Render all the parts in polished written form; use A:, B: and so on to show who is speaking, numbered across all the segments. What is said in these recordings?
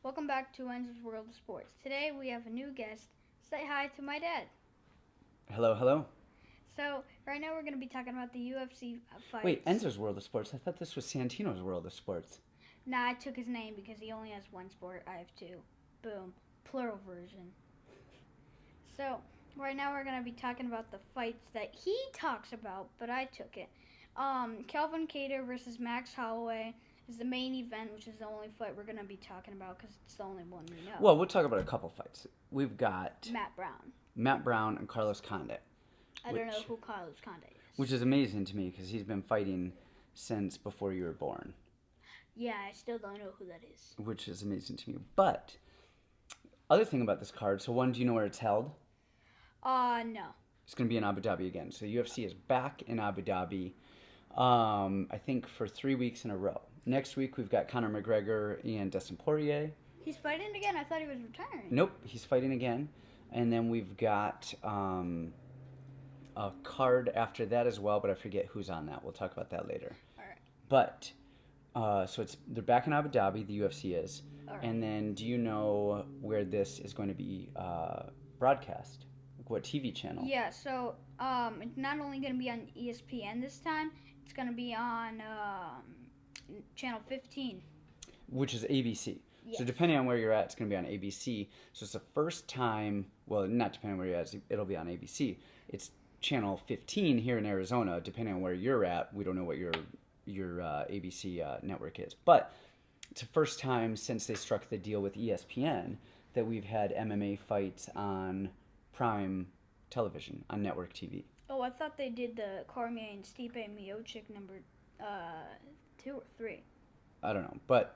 A: Welcome back to Enzo's World of Sports. Today we have a new guest. Say hi to my dad.
B: Hello, hello.
A: So, right now we're going to be talking about the UFC fights.
B: Wait, Enzo's World of Sports. I thought this was Santino's World of Sports.
A: Nah, I took his name because he only has one sport. I have two. Boom. Plural version. So, right now we're going to be talking about the fights that he talks about, but I took it. Calvin Kattar versus Max Holloway is the main event, which is the only fight we're going to be talking about because it's the only one we know.
B: Well, we'll talk about a couple fights. We've got
A: Matt
B: Brown and Carlos Condit.
A: I don't know who Carlos Condit is.
B: Which is amazing to me because he's been fighting since before you were born.
A: Yeah, I still don't know who that is.
B: Which is amazing to me. But, other thing about this card, so one, do you know where it's held?
A: No.
B: It's going to be in Abu Dhabi again. So UFC is back in Abu Dhabi, I think for 3 weeks in a row. Next week we've got Conor McGregor and Dustin Poirier.
A: He's fighting again? I thought he was retiring.
B: Nope, he's fighting again. And then we've got a card after that as well, but I forget who's on that. We'll talk about that later.
A: All right.
B: But, so they're back in Abu Dhabi, the UFC is.
A: All right.
B: And then do you know where this is going to be broadcast? What TV channel?
A: Yeah, so it's not only going to be on ESPN this time, it's going to be on channel 15.
B: Which is ABC.
A: Yes.
B: So depending on where you're at, it's going to be on ABC. So it's the first time, well, not depending on where you're at, it'll be on ABC. It's channel 15 here in Arizona. Depending on where you're at, we don't know what your ABC network is. But it's the first time since they struck the deal with ESPN that we've had MMA fights on prime television, on network TV.
A: Oh, I thought they did the Cormier and Stipe Miocic number 2 or 3.
B: I don't know, but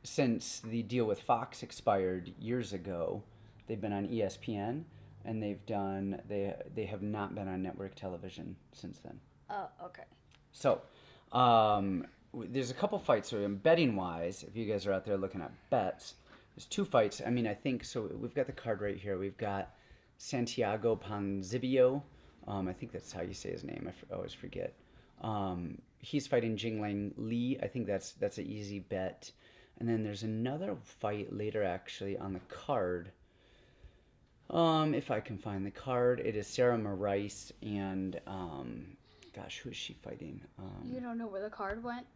B: since the deal with Fox expired years ago, they've been on ESPN, and they have not been on network television since then.
A: Oh, okay.
B: So, there's a couple fights. So, betting wise, if you guys are out there looking at bets, there's 2 fights. I mean, I think so. We've got the card right here. We've got Santiago Ponzibio. I think that's how you say his name. I always forget. He's fighting Jinglang Li. I think that's an easy bet. And then there's another fight later actually on the card. If I can find the card, it is Sarah Morais and gosh, who is she fighting?
A: You don't know where the card went?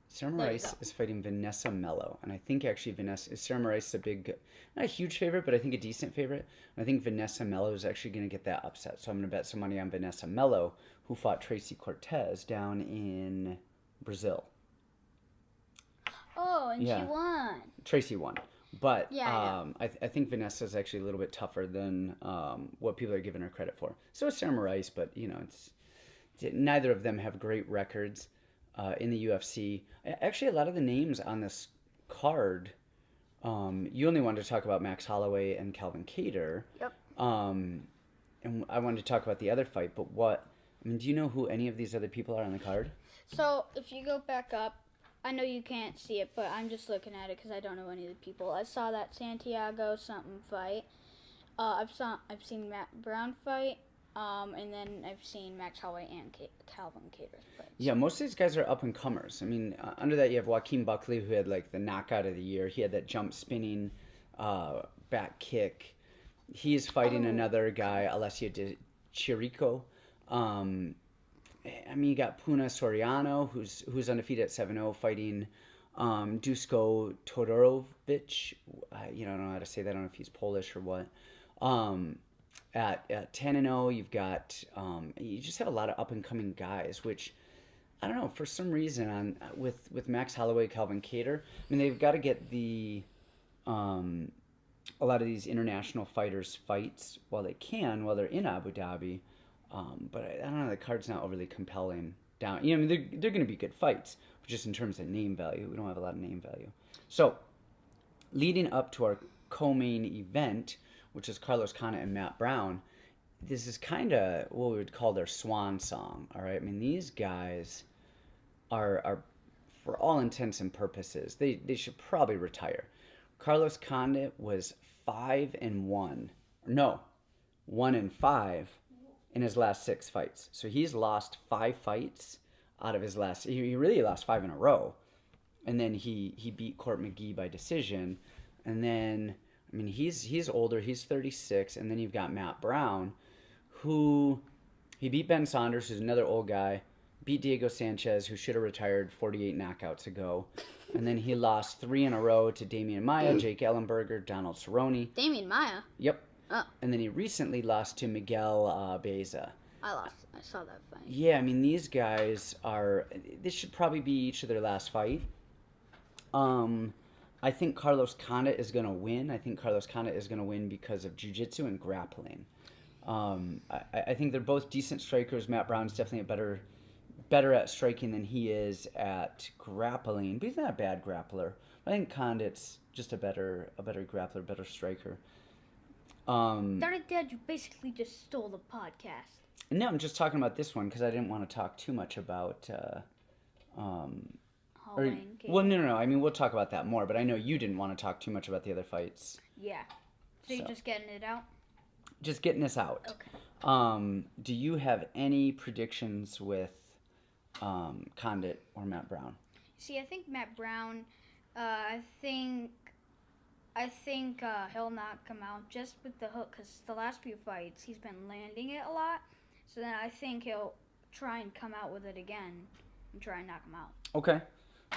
B: Sarah Morais is fighting Vanessa Mello, and I think actually Sarah Morais is not a huge favorite, but I think a decent favorite. And I think Vanessa Mello is actually going to get that upset, so I'm going to bet some money on Vanessa Mello, who fought Tracy Cortez down in Brazil.
A: Oh, and she won.
B: Tracy won. But
A: yeah.
B: I think Vanessa is actually a little bit tougher than what people are giving her credit for. So is Sarah Morais, but neither of them have great records in the UFC. Actually, a lot of the names on this card, you only wanted to talk about Max Holloway and Calvin Kattar.
A: Yep.
B: And I wanted to talk about the other fight, but do you know who any of these other people are on the card?
A: So if you go back up, I know you can't see it, but I'm just looking at it because I don't know any of the people. I saw that Santiago something fight. I've seen Matt Brown fight, and then I've seen Max Holloway and Calvin Kattar fight.
B: Yeah, most of these guys are up and comers. Under that you have Joaquin Buckley, who had like the knockout of the year. He had that jump spinning back kick. He is fighting another guy, Alessio Di Chirico. You got Puna Soriano, who's undefeated at 7-0, fighting Dusko Todorovic. I don't know how to say that. I don't know if he's Polish or what. At 10-0, you've got you just have a lot of up and coming guys, which I don't know, for some reason with Max Holloway, Calvin Kattar. They've got to get the a lot of these international fighters fights while they're in Abu Dhabi. But I don't know, the card's not overly compelling. They're going to be good fights, just in terms of name value. We don't have a lot of name value. So, leading up to our co-main event, which is Carlos Condit and Matt Brown, this is kind of what we would call their swan song. All right, these guys are for all intents and purposes, they should probably retire. Carlos Condit was 5-1, no, 1-5 in his last 6 fights. So he's lost 5 fights out of his last. He really lost 5 in a row. and then he beat Court McGee by decision, and then I mean he's older, he's 36, and then you've got Matt Brown, who he beat Ben Saunders, who's another old guy, beat Diego Sanchez, who should have retired 48 knockouts ago, and then he lost 3 in a row to Damian Maia, Jake Ellenberger, Donald Cerrone.
A: Damian Maia?
B: Yep.
A: Oh.
B: And then he recently lost to Miguel Beza.
A: I saw that fight.
B: Yeah, I mean, these guys this should probably be each of their last fight. I think Carlos Condit is going to win. I think Carlos Condit is going to win because of jiu-jitsu and grappling. I think they're both decent strikers. Matt Brown's definitely better at striking than he is at grappling, but he's not a bad grappler. I think Condit's just a better grappler, better striker.
A: Darn it, Dad, you basically just stole the podcast.
B: No, I'm just talking about this one because I didn't want to talk too much about.
A: Holloway and Kattar.
B: Well, no. I mean, we'll talk about that more, but I know you didn't want to talk too much about the other fights.
A: Yeah. So you're just getting it out?
B: Just getting this out.
A: Okay.
B: Do you have any predictions with Condit or Matt Brown?
A: See, I think Matt Brown, I think he'll knock him out just with the hook, because the last few fights he's been landing it a lot. So then I think he'll try and come out with it again and try and knock him out.
B: Okay.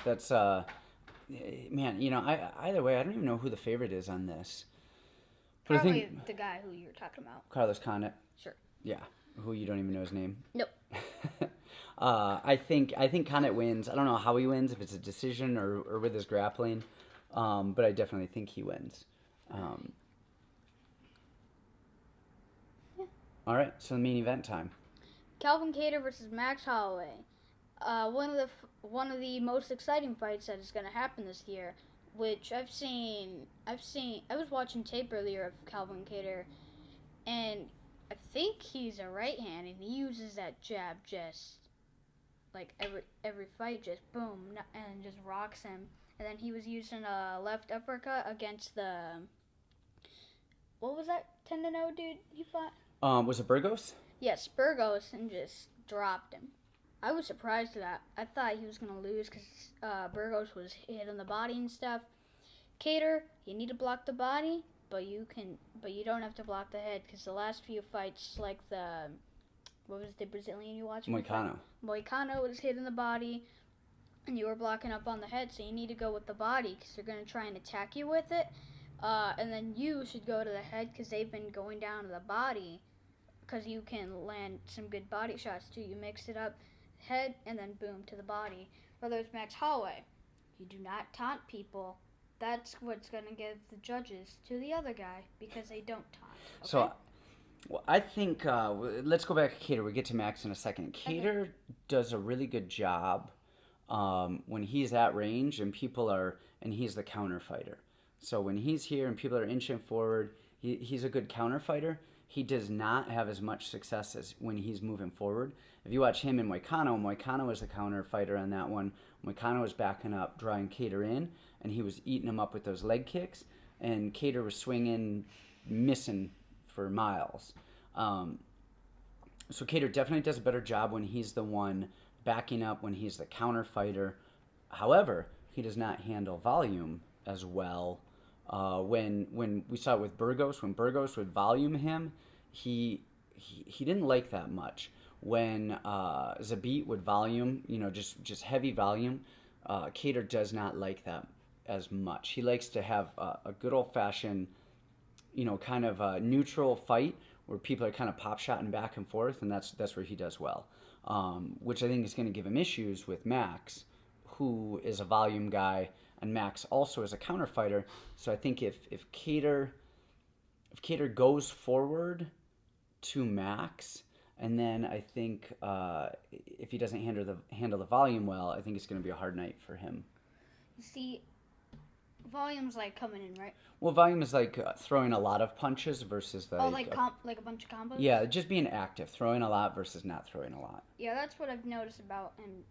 B: That's, man, either way, I don't even know who the favorite is on this. But
A: Probably
B: I think
A: the guy who you're talking about.
B: Carlos Condit.
A: Sure.
B: Yeah. Who you don't even know his name.
A: Nope.
B: I think Condit wins. I don't know how he wins, if it's a decision or with his grappling. But I definitely think he wins.
A: Yeah.
B: All right, so the main event time.
A: Calvin Kattar versus Max Holloway. One of the most exciting fights that is going to happen this year, which I've seen. I was watching tape earlier of Calvin Kattar, and I think he's a right hand, and he uses that jab just like every fight, just boom, and just rocks him. And then he was using a left uppercut against the, what was that 10-0 dude he fought?
B: Was it Burgos?
A: Yes, Burgos, and just dropped him. I was surprised at that. I thought he was going to lose because Burgos was hitting the body and stuff. Kattar, you need to block the body, but you don't have to block the head, because the last few fights, like what was the Brazilian you watched?
B: Moicano.
A: Moicano was hitting the body, and you were blocking up on the head, so you need to go with the body, because they're going to try and attack you with it. And then you should go to the head, because they've been going down to the body, because you can land some good body shots too. You mix it up, head, and then boom, to the body. Whether it's Max Holloway, you do not taunt people. That's what's going to give the judges to the other guy, because they don't taunt. Okay?
B: So, well, I think, let's go back to Kattar. We'll get to Max in a second. Kattar does a really good job when he's at range and and he's the counter fighter. So when he's here and people are inching forward, he's a good counter fighter. He does not have as much success as when he's moving forward. If you watch him and Moicano was the counter fighter on that one. Moicano was backing up, drawing Kattar in, and he was eating him up with those leg kicks, and Kattar was swinging, missing for miles. So Kattar definitely does a better job when he's the one backing up, when he's the counter fighter. However, he does not handle volume as well. When we saw it with Burgos, when Burgos would volume him, he didn't like that much. When Zabit would volume, just heavy volume, Kattar does not like that as much. He likes to have a good old-fashioned, kind of a neutral fight where people are kind of pop-shotting back and forth, and that's where he does well. Which I think is going to give him issues with Max, who is a volume guy, and Max also is a counter fighter. So I think if Kattar goes forward to Max, and then I think if he doesn't handle the volume well, I think it's going to be a hard night for him.
A: You see, volume's like coming in, right?
B: Well, volume is like throwing a lot of punches versus
A: like a bunch of combos?
B: Yeah, just being active, throwing a lot versus not throwing a lot.
A: Yeah, that's what I've noticed about him,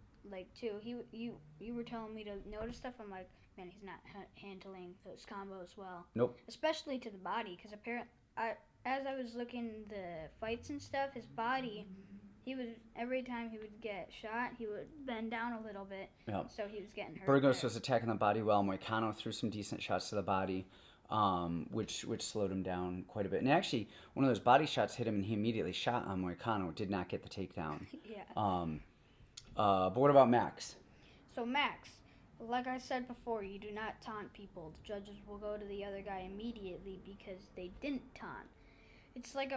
A: too. You were telling me to notice stuff. I'm like, man, he's not handling those combos well.
B: Nope.
A: Especially to the body, because apparently, as I was looking the fights and stuff, his body, every time he would get shot, he would bend down a little bit, so he was getting hurt.
B: Burgos was attacking the body well. Moicano threw some decent shots to the body, which slowed him down quite a bit. And actually, one of those body shots hit him, and he immediately shot on Moicano. Did not get the takedown.
A: Yeah.
B: But what about Max?
A: So Max, like I said before, you do not taunt people. The judges will go to the other guy immediately because they didn't taunt. It's like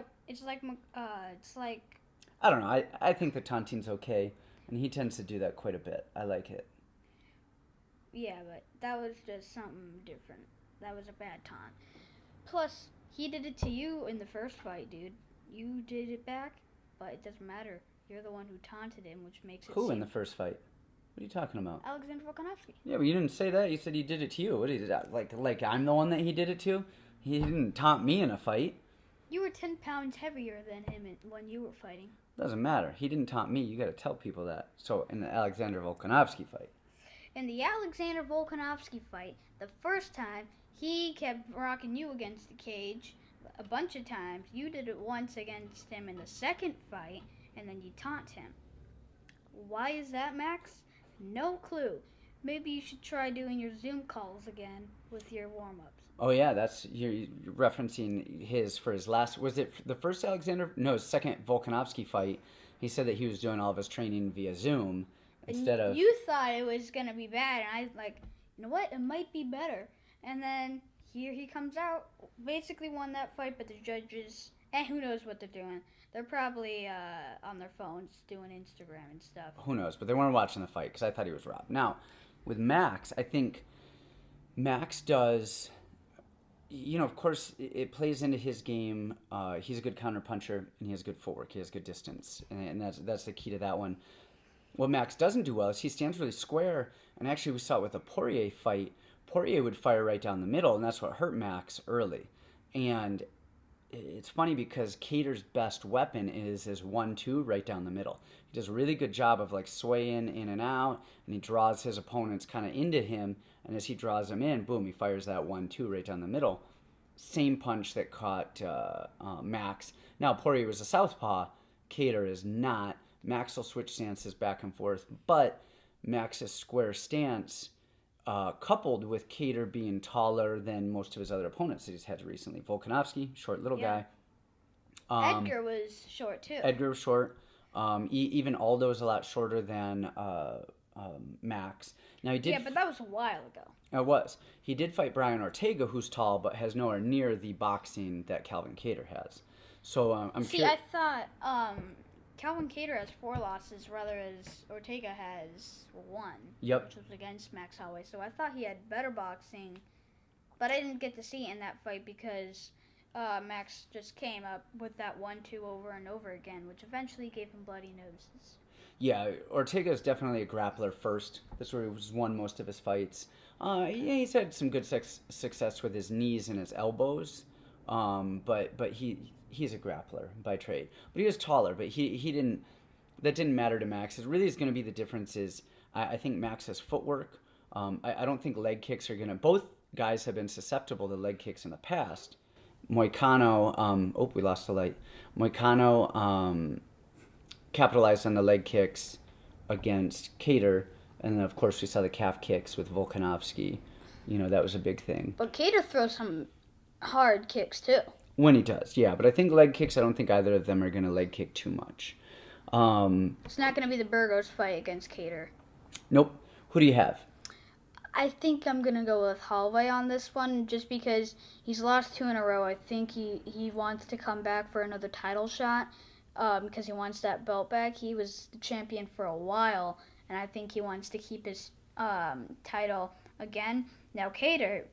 B: I don't know. I think the taunting's okay, and he tends to do that quite a bit. I like it.
A: Yeah, but that was just something different. That was a bad taunt. Plus, he did it to you in the first fight, dude. You did it back, but it doesn't matter. You're the one who taunted him, which makes it.
B: Who in the first fight? What are you talking about?
A: Alexander Volkanovski.
B: Yeah, but you didn't say that. You said he did it to you. What is that? Like I'm the one that he did it to? He didn't taunt me in a fight.
A: You were 10 pounds heavier than him when you were fighting.
B: Doesn't matter. He didn't taunt me. You got to tell people that. So in the Alexander Volkanovski fight.
A: In the Alexander Volkanovski fight, the first time, he kept rocking you against the cage a bunch of times. You did it once against him in the second fight, and then you taunt him. Why is that, Max? No clue. Maybe you should try doing your Zoom calls again with your warm-ups.
B: Oh yeah, that's you're referencing his last. Was it the first Alexander? No, his second Volkanovski fight. He said that he was doing all of his training via Zoom instead of.
A: You thought it was gonna be bad, and I was like, you know what? It might be better. And then here he comes out, basically won that fight, but the judges, who knows what they're doing? They're probably on their phones doing Instagram and stuff.
B: Who knows? But they weren't watching the fight because I thought he was robbed. Now, with Max, I think Max does. You know, of course, it plays into his game. He's a good counterpuncher, and he has good footwork. He has good distance, and that's the key to that one. What Max doesn't do well is he stands really square, and actually we saw it with the Poirier fight. Poirier would fire right down the middle, and that's what hurt Max early. And it's funny because Kattar's best weapon is his 1-2 right down the middle. He does a really good job of like swaying in and out, and he draws his opponents kind of into him. And as he draws them in, boom, he fires that 1-2 right down the middle. Same punch that caught Max. Now, Poirier was a southpaw. Kattar is not. Max will switch stances back and forth. But Max's square stance, coupled with Kattar being taller than most of his other opponents that he's had recently. Volkanovski, short little guy.
A: Edgar was short, too.
B: Edgar was short. Even Aldo's a lot shorter than Max. Now he did.
A: Yeah, but that was a while ago.
B: It was. He did fight Brian Ortega, who's tall, but has nowhere near the boxing that Calvin Kattar has. So I'm
A: I thought Calvin Kattar has 4 losses, whereas Ortega has 1.
B: Yep.
A: Which was against Max Holloway. So I thought he had better boxing, but I didn't get to see it in that fight because Max just came up with that 1-2 over and over again, which eventually gave him bloody noses.
B: Yeah, Ortega is definitely a grappler first. That's where he's won most of his fights. He's had some good success with his knees and his elbows, but he's a grappler by trade. But he was taller, but he didn't. That didn't matter to Max. It really is going to be the difference is I think Max's footwork. I don't think leg kicks are going to. Both guys have been susceptible to leg kicks in the past. Moicano. We lost the light. Moicano. Capitalized on the leg kicks against Kattar, and then of course we saw the calf kicks with Volkanovski. You know, that was a big thing.
A: But Kattar throws some hard kicks too.
B: When he does, yeah. But I think leg kicks, I don't think either of them are going to leg kick too much.
A: It's not going to be the Burgos fight against Kattar.
B: Nope. Who do you have?
A: I think I'm going to go with Holloway on this one just because he's lost 2 in a row. I think he wants to come back for another title shot. Because he wants that belt back. He was the champion for a while, and I think he wants to keep his title again. Now, Kattar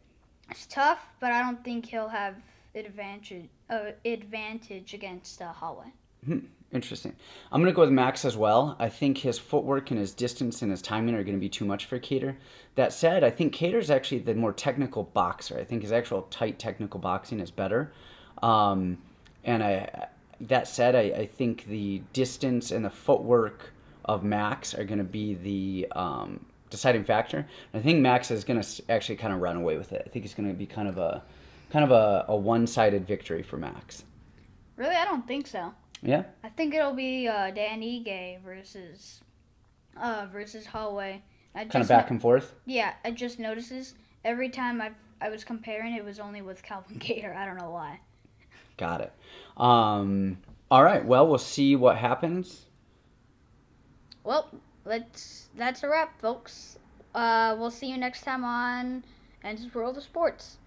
A: is tough, but I don't think he'll have advantage against Holloway.
B: Interesting. I'm going to go with Max as well. I think his footwork and his distance and his timing are going to be too much for Kattar. That said, I think Kattar's actually the more technical boxer. I think his actual tight technical boxing is better. That said, I think the distance and the footwork of Max are going to be the deciding factor. And I think Max is going to actually kind of run away with it. I think it's going to be kind of a one-sided victory for Max.
A: Really? I don't think so.
B: Yeah.
A: I think it'll be Dan Ige versus Holloway.
B: Kind of back and forth.
A: Yeah, I just notices every time I was comparing, it was only with Calvin Kattar. I don't know why.
B: Got it. All right. Well, we'll see what happens.
A: Well, that's a wrap, folks. We'll see you next time on Enzo's World of Sports.